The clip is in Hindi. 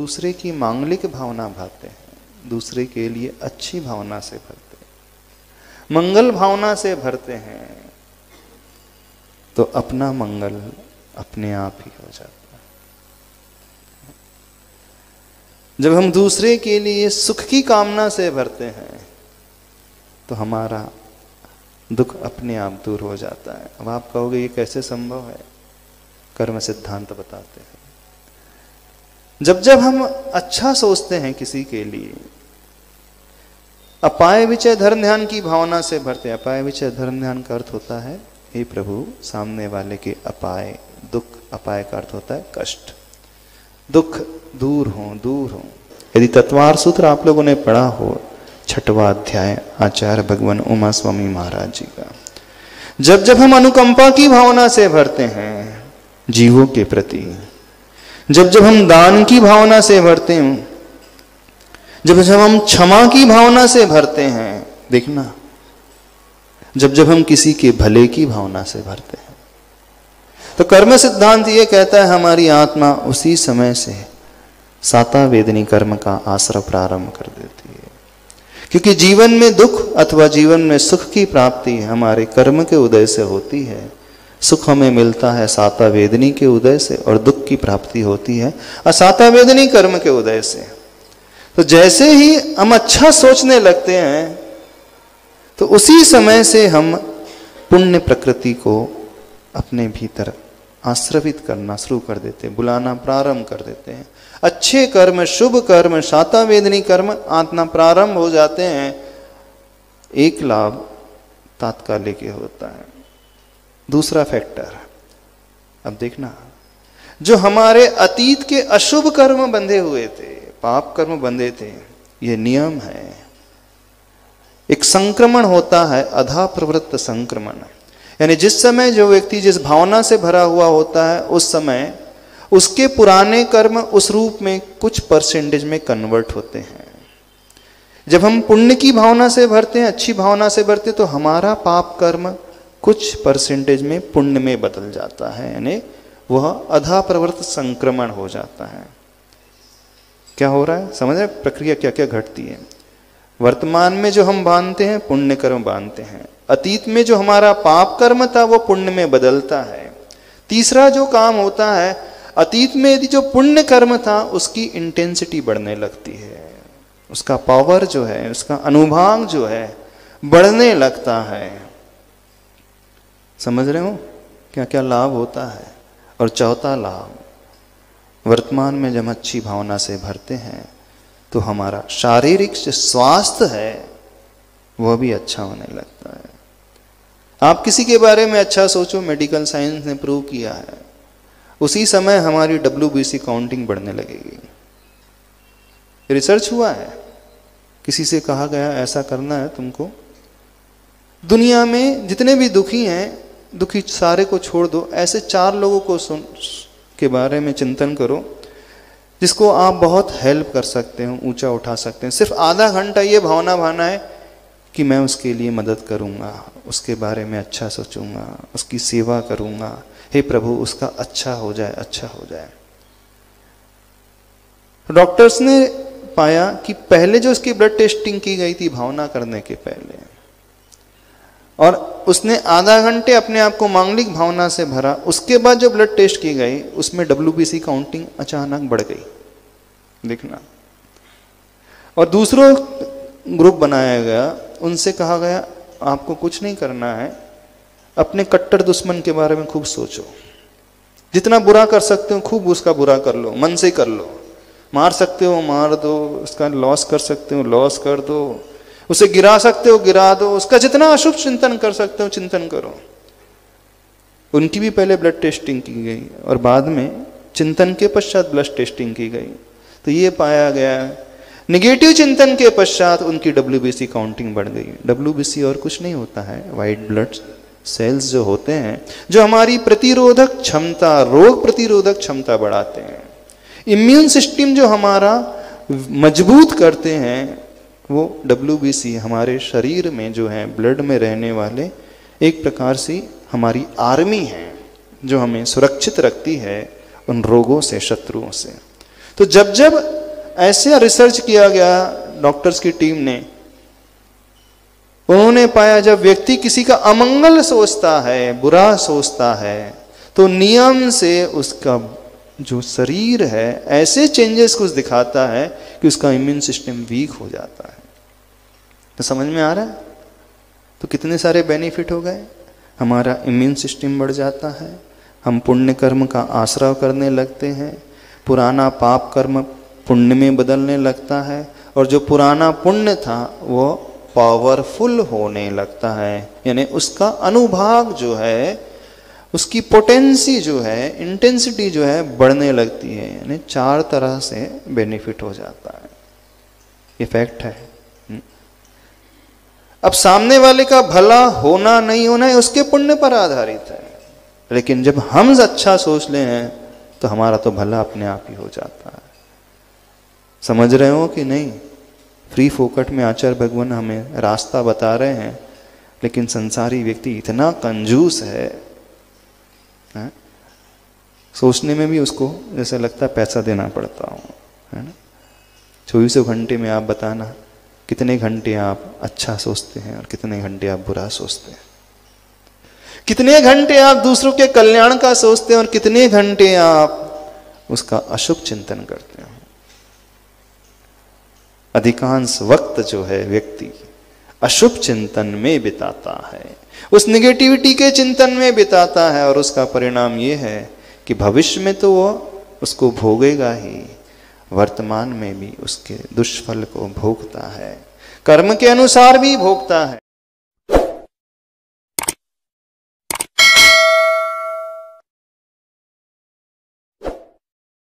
दूसरे की मांगलिक भावना भरते हैं, दूसरे के लिए अच्छी भावना से भरते हैं, मंगल भावना से भरते हैं, तो अपना मंगल अपने आप ही हो जाता है। जब हम दूसरे के लिए सुख की कामना से भरते हैं तो हमारा दुख अपने आप दूर हो जाता है। अब आप कहोगे ये कैसे संभव है? कर्म सिद्धांत बताते हैं। जब जब हम अच्छा सोचते हैं किसी के लिए, अपाय विचय धर्म ध्यान की भावना से भरते हैं। अपाय विचय धर्म ध्यान का अर्थ होता है, हे प्रभु सामने वाले के अपाय दुख, अपाय का अर्थ होता है कष्ट, दुख दूर हो दूर हो। यदि तत्वार सूत्र आप लोगों ने पढ़ा हो, 6वां अध्याय आचार्य भगवान उमा स्वामी महाराज जी का, जब जब हम अनुकंपा की भावना से भरते हैं जीवों के प्रति, जब जब हम दान की भावना से भरते हैं, जब जब हम क्षमा की भावना से भरते हैं, देखना जब जब हम किसी के भले की भावना से भरते हैं, तो कर्म सिद्धांत ये कहता है हमारी आत्मा उसी समय से साता वेदनी कर्म का आश्रय प्रारंभ कर देती है। क्योंकि जीवन में दुख अथवा जीवन में सुख की प्राप्ति हमारे कर्म के उदय से होती है। सुख हमें मिलता है साता वेदनी के उदय से, और दुख की प्राप्ति होती है असाता वेदनी कर्म के उदय से। तो जैसे ही हम अच्छा सोचने लगते हैं तो उसी समय से हम पुण्य प्रकृति को अपने भीतर आश्रवित करना शुरू कर देते हैं, बुलाना प्रारंभ कर देते हैं। अच्छे कर्म, शुभ कर्म, साता वेदनी कर्म आत्मा प्रारंभ हो जाते हैं। एक लाभ तात्कालिक होता है। दूसरा फैक्टर, अब देखना, जो हमारे अतीत के अशुभ कर्म बंधे हुए थे, पाप कर्म बंधे थे, ये नियम है। एक संक्रमण होता है, अधा प्रवृत्त संक्रमण, यानी जिस समय जो व्यक्ति जिस भावना से भरा हुआ होता है उस समय उसके पुराने कर्म उस रूप में कुछ परसेंटेज में कन्वर्ट होते हैं। जब हम पुण्य की भावना से भरते हैं, अच्छी भावना से भरते हैं, तो हमारा पाप कर्म कुछ परसेंटेज में पुण्य में बदल जाता है, यानी वह अधा प्रवृत्त संक्रमण हो जाता है। क्या हो रहा है समझ रहे? प्रक्रिया क्या क्या घटती है। वर्तमान में जो हम बांधते हैं पुण्य कर्म बांधते हैं, अतीत में जो हमारा पाप कर्म था वो पुण्य में बदलता है। तीसरा जो काम होता है, अतीत में यदि जो पुण्य कर्म था उसकी इंटेंसिटी बढ़ने लगती है, उसका पावर जो है, उसका अनुभाग जो है बढ़ने लगता है। समझ रहे हो क्या क्या लाभ होता है? और चौथा लाभ, वर्तमान में जब अच्छी भावना से भरते हैं तो हमारा शारीरिक जो स्वास्थ्य है वह भी अच्छा होने लगता है। आप किसी के बारे में अच्छा सोचो, मेडिकल साइंस ने प्रूव किया है, उसी समय हमारी WBC काउंटिंग बढ़ने लगेगी। रिसर्च हुआ है, किसी से कहा गया ऐसा करना है तुमको, दुनिया में जितने भी दुखी हैं, दुखी सारे को छोड़ दो, ऐसे 4 लोगों को के बारे में चिंतन करो जिसको आप बहुत हेल्प कर सकते हो, ऊंचा उठा सकते हैं। सिर्फ आधा घंटा ये भावना भाना है कि मैं उसके लिए मदद करूंगा, उसके बारे में अच्छा सोचूंगा, उसकी सेवा करूंगा, हे प्रभु उसका अच्छा हो जाए, अच्छा हो जाए। डॉक्टर्स ने पाया कि पहले जो उसकी ब्लड टेस्टिंग की गई थी भावना करने के पहले, और उसने आधा घंटे अपने आप को मांगलिक भावना से भरा, उसके बाद जो ब्लड टेस्ट की गई उसमें WBC काउंटिंग अचानक बढ़ गई, देखना। और दूसरा ग्रुप बनाया गया, उनसे कहा गया आपको कुछ नहीं करना है, अपने कट्टर दुश्मन के बारे में खूब सोचो, जितना बुरा कर सकते हो खूब उसका बुरा कर लो, मन से कर लो, मार सकते हो मार दो, उसका लॉस कर सकते हो लॉस कर दो, उसे गिरा सकते हो गिरा दो, उसका जितना अशुभ चिंतन कर सकते हो चिंतन करो। उनकी भी पहले ब्लड टेस्टिंग की गई और बाद में चिंतन के पश्चात ब्लड टेस्टिंग की गई, तो ये पाया गया निगेटिव चिंतन के पश्चात उनकी WBC काउंटिंग बढ़ गई। WBC और कुछ नहीं होता है, वाइट ब्लड सेल्स जो होते हैं, जो हमारी प्रतिरोधक क्षमता, रोग प्रतिरोधक क्षमता बढ़ाते हैं, इम्यून सिस्टम जो हमारा मजबूत करते हैं, वो WBC हमारे शरीर में जो है ब्लड में रहने वाले एक प्रकार से हमारी आर्मी है जो हमें सुरक्षित रखती है उन रोगों से, शत्रुओं से। तो जब जब ऐसे रिसर्च किया गया डॉक्टर्स की टीम ने, उन्होंने पाया जब व्यक्ति किसी का अमंगल सोचता है, बुरा सोचता है, तो नियम से उसका जो शरीर है ऐसे चेंजेस कुछ दिखाता है कि उसका इम्यून सिस्टम वीक हो जाता है। तो समझ में आ रहा है? तो कितने सारे बेनिफिट हो गए। हमारा इम्यून सिस्टम बढ़ जाता है, हम पुण्य कर्म का आश्रय करने लगते हैं, पुराना पाप कर्म पुण्य में बदलने लगता है, और जो पुराना पुण्य था वो पावरफुल होने लगता है, यानी उसका अनुभाग जो है, उसकी पोटेंसी जो है, इंटेंसिटी जो है बढ़ने लगती है। यानी 4 तरह से बेनिफिट हो जाता है, इफेक्ट है। अब सामने वाले का भला होना नहीं होना है उसके पुण्य पर आधारित है, लेकिन जब हम अच्छा सोच ले हैं तो हमारा तो भला अपने आप ही हो जाता है। समझ रहे हो कि नहीं? फ्री फोकट में आचार्य भगवान हमें रास्ता बता रहे हैं, लेकिन संसारी व्यक्ति इतना कंजूस है, सोचने में भी उसको जैसे लगता है पैसा देना पड़ता हो, है ना। 24 घंटे में आप बताना कितने घंटे आप अच्छा सोचते हैं और कितने घंटे आप बुरा सोचते हैं, कितने घंटे आप दूसरों के कल्याण का सोचते हैं और कितने घंटे आप उसका अशुभ चिंतन करते हैं। अधिकांश वक्त जो है व्यक्ति अशुभ चिंतन में बिताता है, उस निगेटिविटी के चिंतन में बिताता है, और उसका परिणाम ये है कि भविष्य में तो वो उसको भोगेगा ही, वर्तमान में भी उसके दुष्फल को भोगता है, कर्म के अनुसार भी भोगता है।